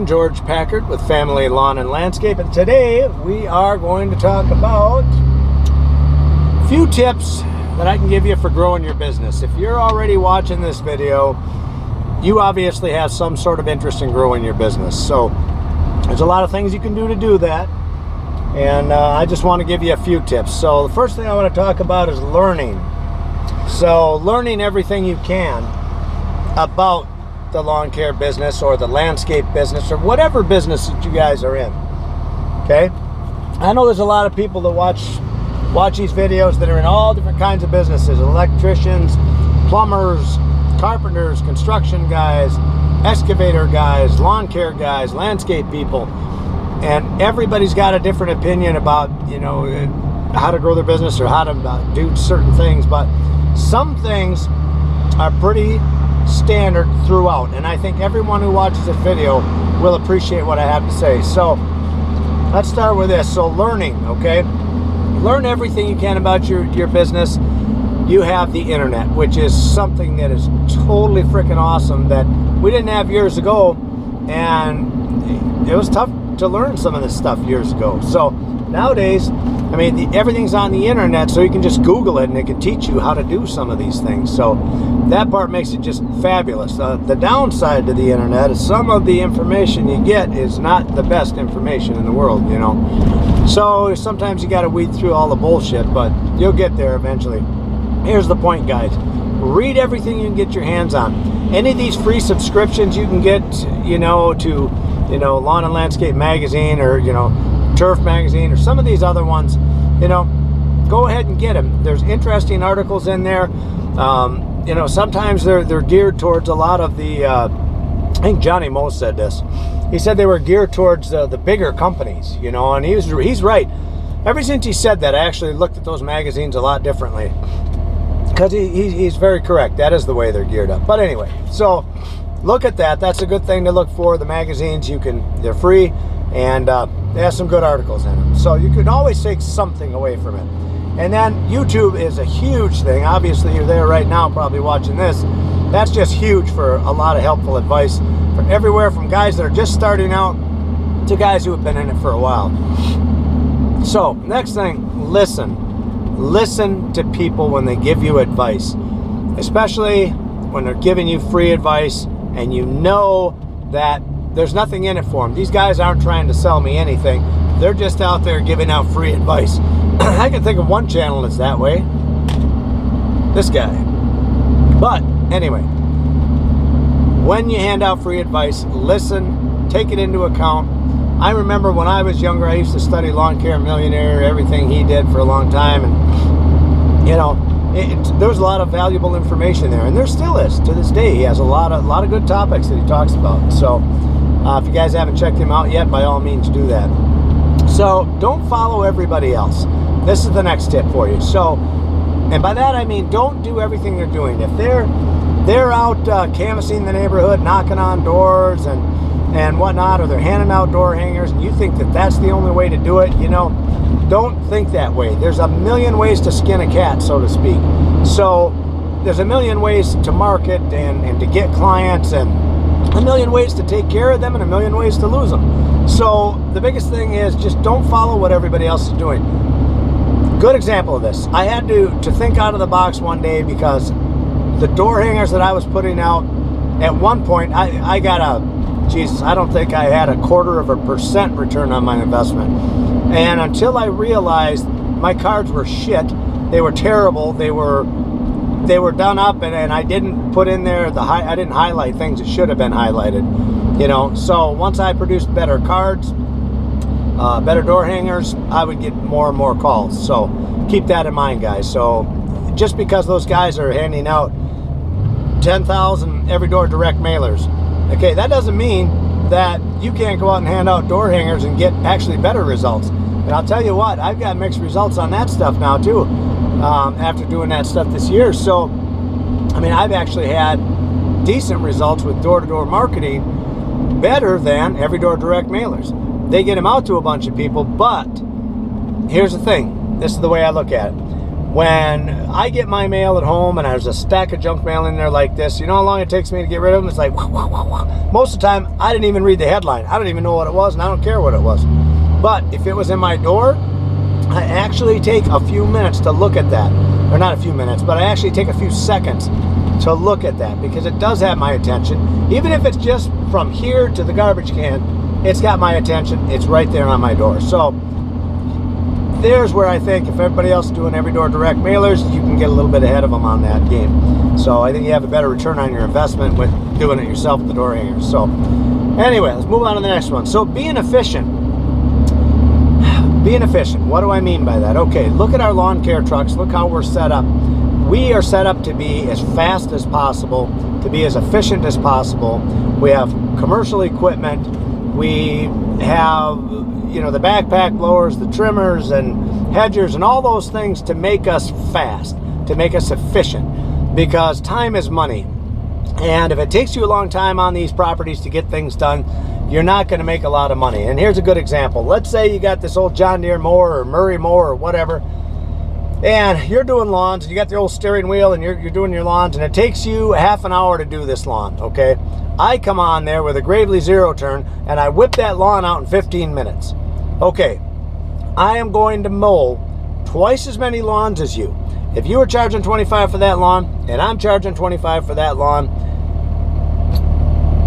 George Packard with Family Lawn and Landscape, and today we are going to talk about a few tips that I can give you for growing your business. If you're already watching this video, you obviously have some sort of interest in growing your business. So there's a lot of things you can do that, and I just want to give you a few tips. So the first thing I want to talk about is learning. So learning everything you can about the lawn care business or the landscape business or whatever business that you guys are in. Okay, I know there's a lot of people that watch these videos that are in all different kinds of businesses: electricians, plumbers, carpenters, construction guys, excavator guys, lawn care guys, landscape people, and everybody's got a different opinion about, you know, how to grow their business or how to do certain things. But some things are pretty standard throughout, and I think everyone who watches this video will appreciate what I have to say. So let's start with this. So learning, okay? Learn everything you can about your business. You have the internet, which is something that is totally freaking awesome that we didn't have years ago, and it was tough to learn some of this stuff years ago. So nowadays, I mean, everything's on the internet, so you can just Google it and it can teach you how to do some of these things. So that part makes it just fabulous. The downside to the internet is some of the information you get is not the best information in the world, you know. So sometimes you got to weed through all the bullshit, but you'll get there eventually. Here's the point, guys. Read everything you can get your hands on. Any of these free subscriptions you can get, you know, to, you know, Lawn and Landscape magazine, or, you know, Turf magazine, or some of these other ones, you know, go ahead and get them. There's interesting articles in there. You know, sometimes they're geared towards a lot of the I think Johnny Moe said this. He said they were geared towards the bigger companies, you know, and he's right. Ever since he said that, I actually looked at those magazines a lot differently, because he's very correct. That is the way they're geared up. But anyway, so look at that. That's a good thing to look for. The magazines, they're free, and they have some good articles in them. So you can always take something away from it. And then YouTube is a huge thing. Obviously, you're there right now probably watching this. That's just huge for a lot of helpful advice from everywhere, from guys that are just starting out to guys who have been in it for a while. So next thing, listen. Listen to people when they give you advice, especially when they're giving you free advice and you know that there's nothing in it for them. These guys aren't trying to sell me anything. They're just out there giving out free advice. I can think of one channel that's that way. This guy. But anyway, when you hand out free advice, listen, take it into account. I remember when I was younger, I used to study Lawn Care Millionaire, everything he did for a long time, and you know, there was a lot of valuable information there, and there still is to this day. He has a lot of good topics that he talks about. So if you guys haven't checked him out yet, by all means do that. So don't follow everybody else. This is the next tip for you. So, and by that I mean, don't do everything they're doing. If they're out canvassing the neighborhood, knocking on doors and whatnot, or they're handing out door hangers, and you think that that's the only way to do it, you know, don't think that way. There's a million ways to skin a cat, so to speak. So there's a million ways to market and to get clients, and a million ways to take care of them, and a million ways to lose them. So the biggest thing is just don't follow what everybody else is doing. Good example of this. I had to think out of the box one day, because the door hangers that I was putting out, at one point I got I don't think I had 0.25% return on my investment. And until I realized my cards were shit, they were terrible, they were done up, and I didn't put in there I didn't highlight things that should have been highlighted, you know. So once I produced better cards, better door hangers, I would get more and more calls. So keep that in mind, guys. So just because those guys are handing out 10,000 every door direct mailers, okay, that doesn't mean that you can't go out and hand out door hangers and get actually better results. And I'll tell you what, I've got mixed results on that stuff now too, after doing that stuff this year. So I mean, I've actually had decent results with door-to-door marketing, better than every door direct mailers. They get them out to a bunch of people, but here's the thing. This is the way I look at it. When I get my mail at home and there's a stack of junk mail in there like this, you know how long it takes me to get rid of them? It's like, wah, wah, wah, wah. Most of the time, I didn't even read the headline. I don't even know what it was, and I don't care what it was. But if it was in my door, I actually take a few minutes to look at that. Or not a few minutes, but I actually take a few seconds to look at that, because it does have my attention. Even if it's just from here to the garbage can, it's got my attention. It's right there on my door. So there's where I think if everybody else is doing every door direct mailers, you can get a little bit ahead of them on that game. So I think you have a better return on your investment with doing it yourself with the door hangers. So anyway, let's move on to the next one. So being efficient. Being efficient, what do I mean by that? Okay, look at our lawn care trucks. Look how we're set up. We are set up to be as fast as possible, to be as efficient as possible. We have commercial equipment. We have, you know, the backpack blowers, the trimmers and hedgers and all those things to make us fast, to make us efficient, because time is money. And if it takes you a long time on these properties to get things done, you're not going to make a lot of money. And here's a good example. Let's say you got this old John Deere mower or Murray mower or whatever, and you're doing lawns, and you got the old steering wheel, and you're doing your lawns, and it takes you half an hour to do this lawn, okay? I come on there with a Gravely zero turn, and I whip that lawn out in 15 minutes. Okay, I am going to mow twice as many lawns as you. If you were charging $25 for that lawn, and I'm charging $25 for that lawn,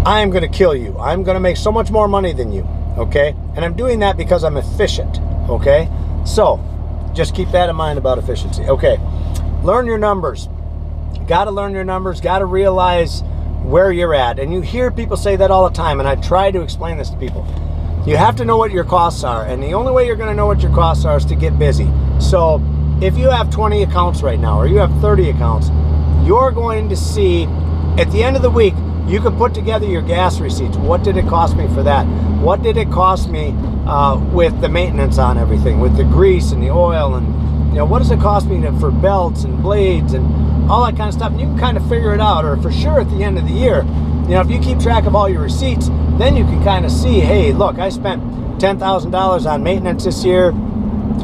I am going to kill you. I'm going to make so much more money than you, okay? And I'm doing that because I'm efficient, okay? So, just keep that in mind about efficiency. Okay, learn your numbers. Got to learn your numbers. Got to realize where you're at. And you hear people say that all the time, and I try to explain this to people. You have to know what your costs are, and the only way you're going to know what your costs are is to get busy. So, if you have 20 accounts right now, or you have 30 accounts, you're going to see at the end of the week, you can put together your gas receipts. What did it cost me for that? What did it cost me with the maintenance on everything, with the grease and the oil, and you know, what does it cost me for belts and blades and all that kind of stuff? And you can kind of figure it out, or for sure at the end of the year, you know, if you keep track of all your receipts, then you can kind of see, hey, look, I spent $10,000 on maintenance this year,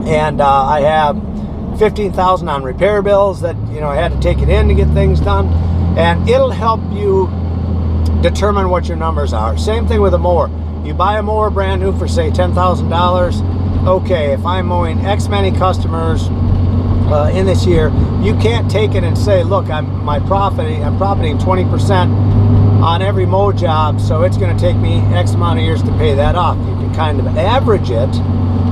and I have $15,000 on repair bills that, you know, I had to take it in to get things done, and it'll help you determine what your numbers are. Same thing with a mower. You buy a mower brand new for, say, $10,000. Okay, if I'm mowing X many customers in this year, you can't take it and say, look, I'm profiting 20% on every mow job, so it's going to take me X amount of years to pay that off. You can kind of average it,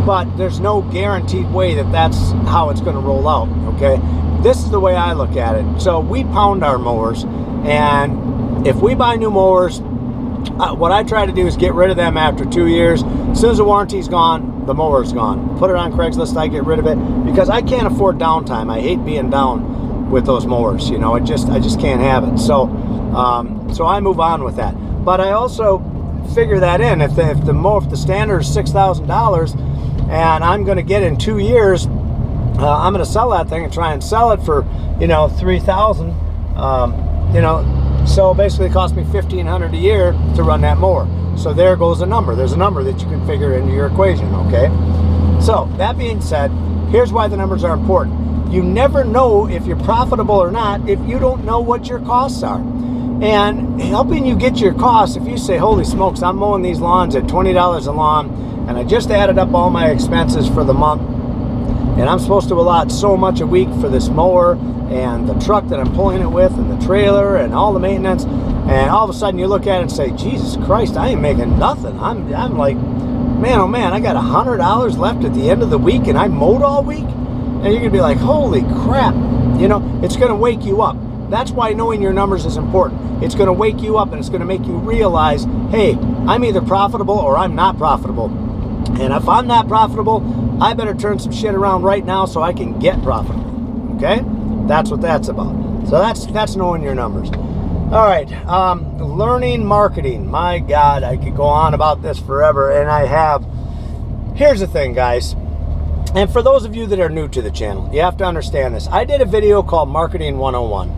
but there's no guaranteed way that that's how it's going to roll out, okay? This is the way I look at it. So we pound our mowers, and if we buy new mowers, what I try to do is get rid of them after 2 years. As soon as the warranty's gone, the mower's gone. Put it on Craigslist, I get rid of it, because I can't afford downtime. I hate being down with those mowers, you know. I just can't have it. So so I move on with that. But I also figure that in. If the standard is $6,000 and I'm going to get in 2 years, I'm going to sell that thing and try and sell it for, you know, $3,000, you know. So basically it cost me $1,500 a year to run that mower. So there goes a number. There's a number that you can figure into your equation, okay? So that being said, here's why the numbers are important. You never know if you're profitable or not if you don't know what your costs are. And helping you get your costs, if you say, holy smokes, I'm mowing these lawns at $20 a lawn, and I just added up all my expenses for the month, and I'm supposed to allot so much a week for this mower and the truck that I'm pulling it with and the trailer and all the maintenance, and all of a sudden you look at it and say, Jesus Christ, I ain't making nothing. I'm like, man, oh man, I got $100 left at the end of the week and I mowed all week? And you're gonna be like, holy crap. You know, it's gonna wake you up. That's why knowing your numbers is important. It's gonna wake you up, and it's gonna make you realize, hey, I'm either profitable or I'm not profitable. And if I'm not profitable, I better turn some shit around right now so I can get profitable, okay? That's what that's about. So that's knowing your numbers. All right, learning marketing. My God, I could go on about this forever, and I have. Here's the thing, guys. And for those of you that are new to the channel, you have to understand this. I did a video called Marketing 101.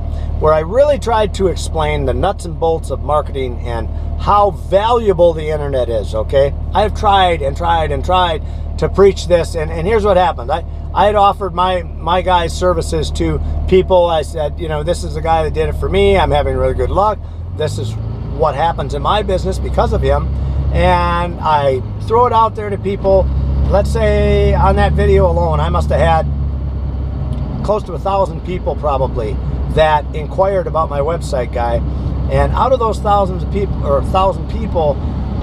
where I really tried to explain the nuts and bolts of marketing and how valuable the internet is, okay? I've tried and tried and tried to preach this, and here's what happened. I had offered my guy's services to people. I said, you know, this is the guy that did it for me. I'm having really good luck. This is what happens in my business because of him. And I throw it out there to people. Let's say on that video alone, I must have had close to 1,000 people probably that inquired about my website guy. And out of those thousands of people, or 1,000 people,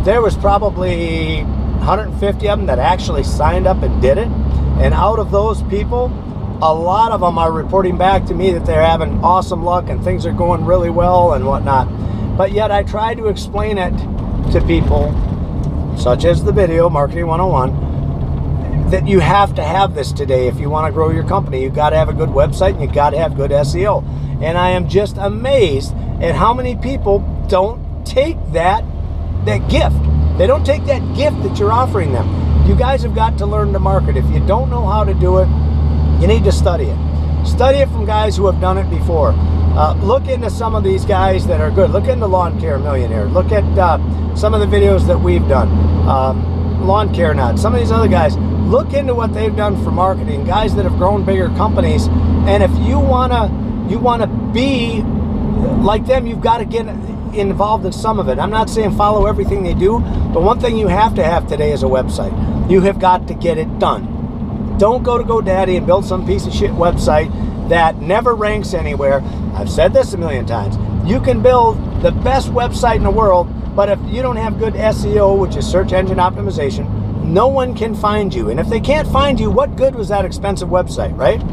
there was probably 150 of them that actually signed up and did it. And out of those people, a lot of them are reporting back to me that they're having awesome luck and things are going really well and whatnot. But yet I try to explain it to people, such as the video, Marketing 101, that you have to have this today if you want to grow your company. You've got to have a good website and you've got to have good SEO. And I am just amazed at how many people don't take that gift. They don't take that gift that you're offering them. You guys have got to learn to market. If you don't know how to do it, you need to study it. Study it from guys who have done it before. Look into some of these guys that are good. Look into Lawn Care Millionaire. Look at some of the videos that we've done. Lawn Care Nut. Some of these other guys. Look into what they've done for marketing. Guys that have grown bigger companies. And if you wanna be like them, you've got to get involved in some of it. I'm not saying follow everything they do, but one thing you have to have today is a website. You have got to get it done. Don't go to GoDaddy and build some piece of shit website that never ranks anywhere. I've said this a million times. You can build the best website in the world, but if you don't have good SEO, which is search engine optimization, no one can find you. And if they can't find you, what good was that expensive website, right?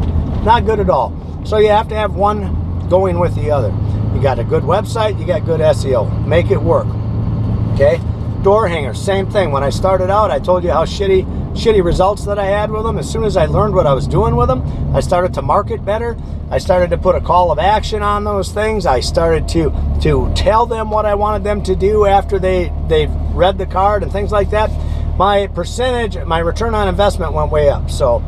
Not good at all. So you have to have one going with the other. You got a good website, you got good SEO. Make it work, okay? Door hangers, same thing. When I started out, I told you how shitty results that I had with them. As soon as I learned what I was doing with them, I started to market better. I started to put a call of action on those things. I started to tell them what I wanted them to do after they've read the card and things like that. My percentage, my return on investment went way up. So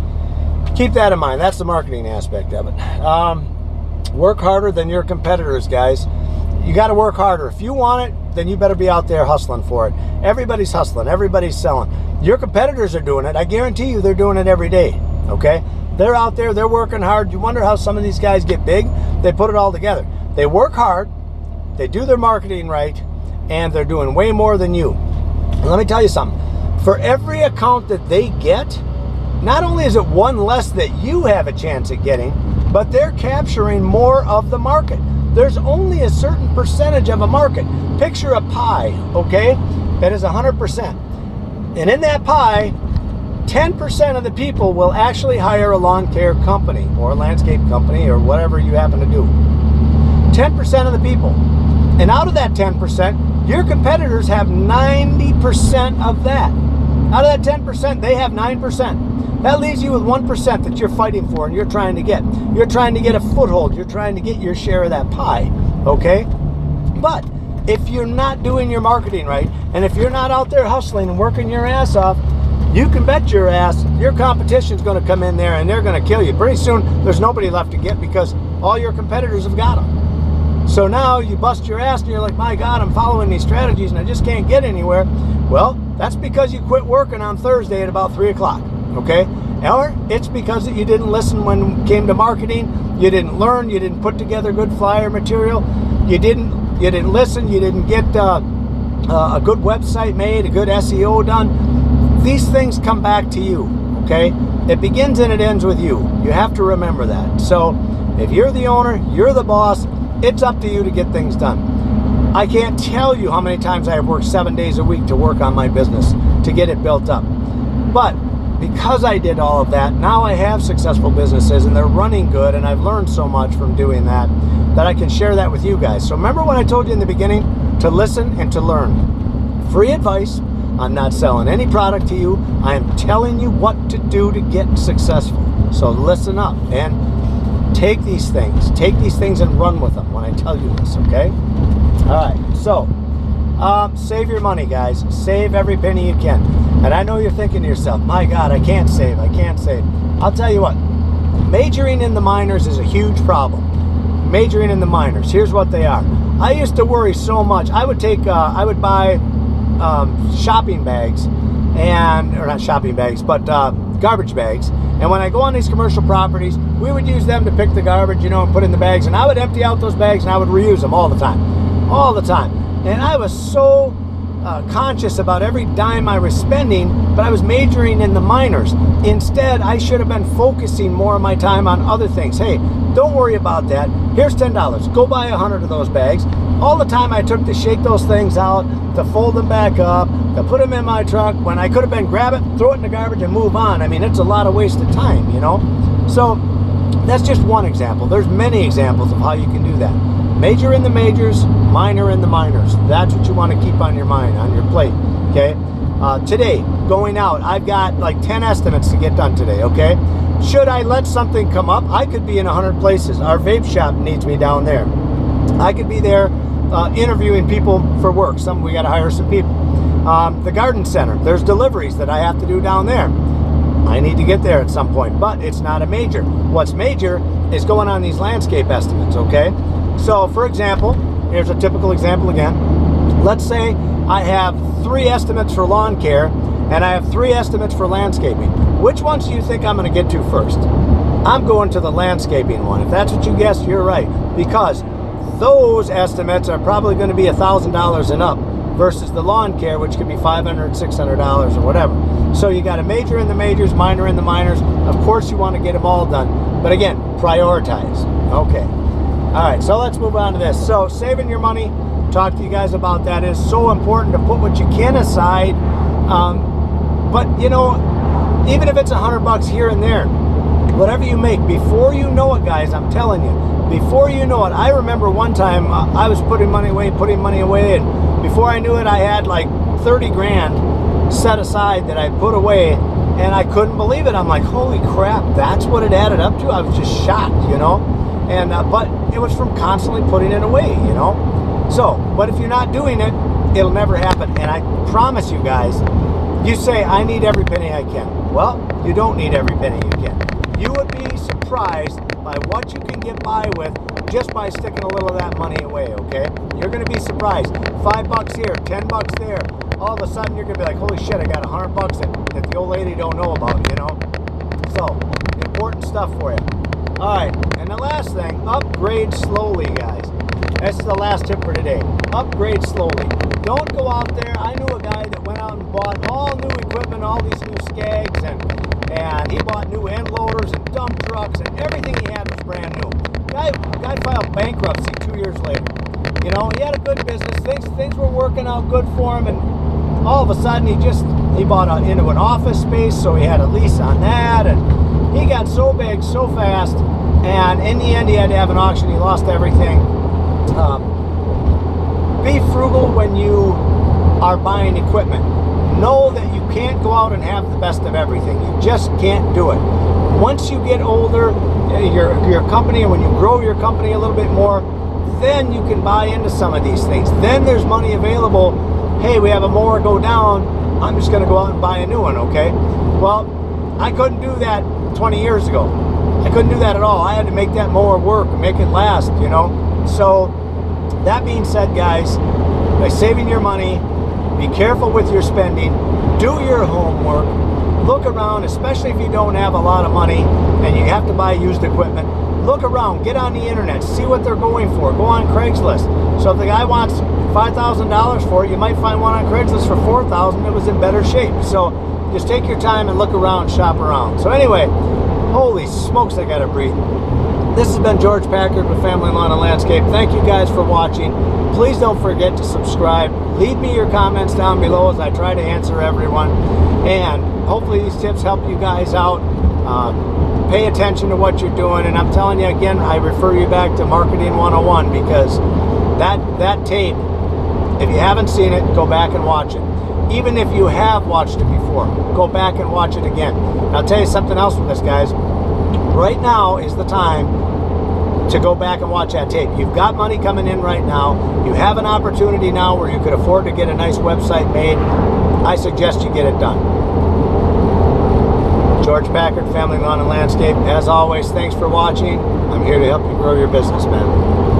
keep that in mind. That's the marketing aspect of it. Work harder than your competitors, guys. You got to work harder. If you want it, then you better be out there hustling for it. Everybody's hustling. Everybody's selling. Your competitors are doing it. I guarantee you they're doing it every day, okay? They're out there. They're working hard. You wonder how some of these guys get big? They put it all together. They work hard. They do their marketing right, and they're doing way more than you. And let me tell you something. For every account that they get, not only is it one less that you have a chance at getting, but they're capturing more of the market. There's only a certain percentage of a market. Picture a pie, okay, that is 100%. And in that pie, 10% of the people will actually hire a lawn care company or a landscape company or whatever you happen to do. 10% of the people. And out of that 10%, your competitors have 90% of that. Out of that 10%, they have 9%. That leaves you with 1% that you're fighting for and you're trying to get. You're trying to get a foothold. You're trying to get your share of that pie, okay? But if you're not doing your marketing right, and if you're not out there hustling and working your ass off, you can bet your ass your competition's going to come in there and they're going to kill you. Pretty soon, there's nobody left to get because all your competitors have got them. So now you bust your ass and you're like, my God, I'm following these strategies and I just can't get anywhere. Well, that's because you quit working on Thursday at about 3 o'clock. Okay? Or it's because you didn't listen when it came to marketing. You didn't learn. You didn't put together good flyer material. You didn't listen. You didn't get a good website made, a good SEO done. These things come back to you. Okay? It begins and it ends with you. You have to remember that. So if you're the owner, you're the boss, it's up to you to get things done. I can't tell you how many times I have worked 7 days a week to work on my business, to get it built up. But because I did all of that, now I have successful businesses and they're running good, and I've learned so much from doing that I can share that with you guys. So remember what I told you in the beginning? To listen and to learn. Free advice. I'm not selling any product to you. I am telling you what to do to get successful. So listen up and take these things. Take these things and run with them when I tell you this, okay? All right, so save your money, guys. Save every penny you can. And I know you're thinking to yourself, my God, I can't save. I'll tell you what, majoring in the minors is a huge problem. majoring in the minors. Here's what they are. I used to worry so much. I would buy shopping bags, or not shopping bags, but garbage bags. And when I go on these commercial properties, we would use them to pick the garbage, and put in the bags. And I would empty out those bags and I would reuse them all the time. And I was so conscious about every dime I was spending, but I was majoring in the minors. Instead, I should have been focusing more of my time on other things. Hey, don't worry about that. Here's $10. Go buy 100 of those bags. All the time I took to shake those things out, to fold them back up, to put them in my truck, when I could have been grab it, throw it in the garbage, and move on. I mean, it's a lot of wasted time, So that's just one example. There's many examples of how you can do that. Major in the majors, minor in the minors. That's what you want to keep on your mind, on your plate, okay? Today, going out, I've got like 10 estimates to get done today, okay? Should I let something come up, I could be in 100 places. Our vape shop needs me down there. I could be there interviewing people for work. We got to hire some people. The garden center, there's deliveries that I have to do down there. I need to get there at some point, but it's not a major. What's major is going on these landscape estimates, okay? So, for example, here's a typical example again. Let's say I have 3 estimates for lawn care and I have 3 estimates for landscaping. Which ones do you think I'm going to get to first? I'm going to the landscaping one. If that's what you guessed, you're right. Because those estimates are probably going to be $1,000 and up versus the lawn care, which could be $500, $600 or whatever. So you got to major in the majors, minor in the minors. Of course, you want to get them all done. But again, prioritize. Okay. All right, so let's move on to this. So saving your money, talk to you guys about that. It is so important to put what you can aside. But even if it's $100 here and there, whatever you make, before you know it, guys, I'm telling you, before you know it, I remember one time I was putting money away, and before I knew it, I had like 30 grand set aside that I put away, and I couldn't believe it. I'm like, holy crap, that's what it added up to? I was just shocked, And but it was from constantly putting it away, So, but if you're not doing it, it'll never happen. And I promise you guys, you say, I need every penny I can. Well, you don't need every penny you can. You would be surprised by what you can get by with just by sticking a little of that money away, okay? You're going to be surprised. $5 here, $10 there. All of a sudden, you're going to be like, holy shit, I got $100 that the old lady don't know about, So, important stuff for you. All right, and the last thing, upgrade slowly, guys. That's the last tip for today. Upgrade slowly. Don't go out there. I knew a guy that went out and bought all new equipment, all these new Skags, and he bought new end loaders and dump trucks, and everything he had was brand new. Guy filed bankruptcy 2 years later. He had a good business. Things were working out good for him, and all of a sudden he bought into an office space, so he had a lease on that, and he got so big so fast, and in the end he had to have an auction. He lost everything. Be frugal when you are buying equipment. Know that you can't go out and have the best of everything. You just can't do it. Once you get older, your company, and when you grow your company a little bit more, then you can buy into some of these things. Then there's money available. Hey, we have a mower go down. I'm just going to go out and buy a new one, okay? Well, I couldn't do that 20 years ago. I couldn't do that at all. I had to make that mower work and make it last, So, that being said, guys, by saving your money, be careful with your spending, do your homework, look around, especially if you don't have a lot of money and you have to buy used equipment. Look around, get on the internet, see what they're going for. Go on Craigslist. So if the guy wants $5,000 for it, you might find one on Craigslist for $4,000 that was in better shape. So just take your time and look around, shop around. So anyway, holy smokes, I gotta breathe. This has been George Packard with Family Lawn and Landscape. Thank you guys for watching. Please don't forget to subscribe. Leave me your comments down below as I try to answer everyone. And hopefully these tips help you guys out. Pay attention to what you're doing. And I'm telling you again, I refer you back to Marketing 101 because that tape, if you haven't seen it, go back and watch it. Even if you have watched it before, go back and watch it again. And I'll tell you something else with this, guys. Right now is the time to go back and watch that tape. You've got money coming in right now. You have an opportunity now where you could afford to get a nice website made. I suggest you get it done. George Packard, Family Lawn and Landscape. As always, thanks for watching. I'm here to help you grow your business, man.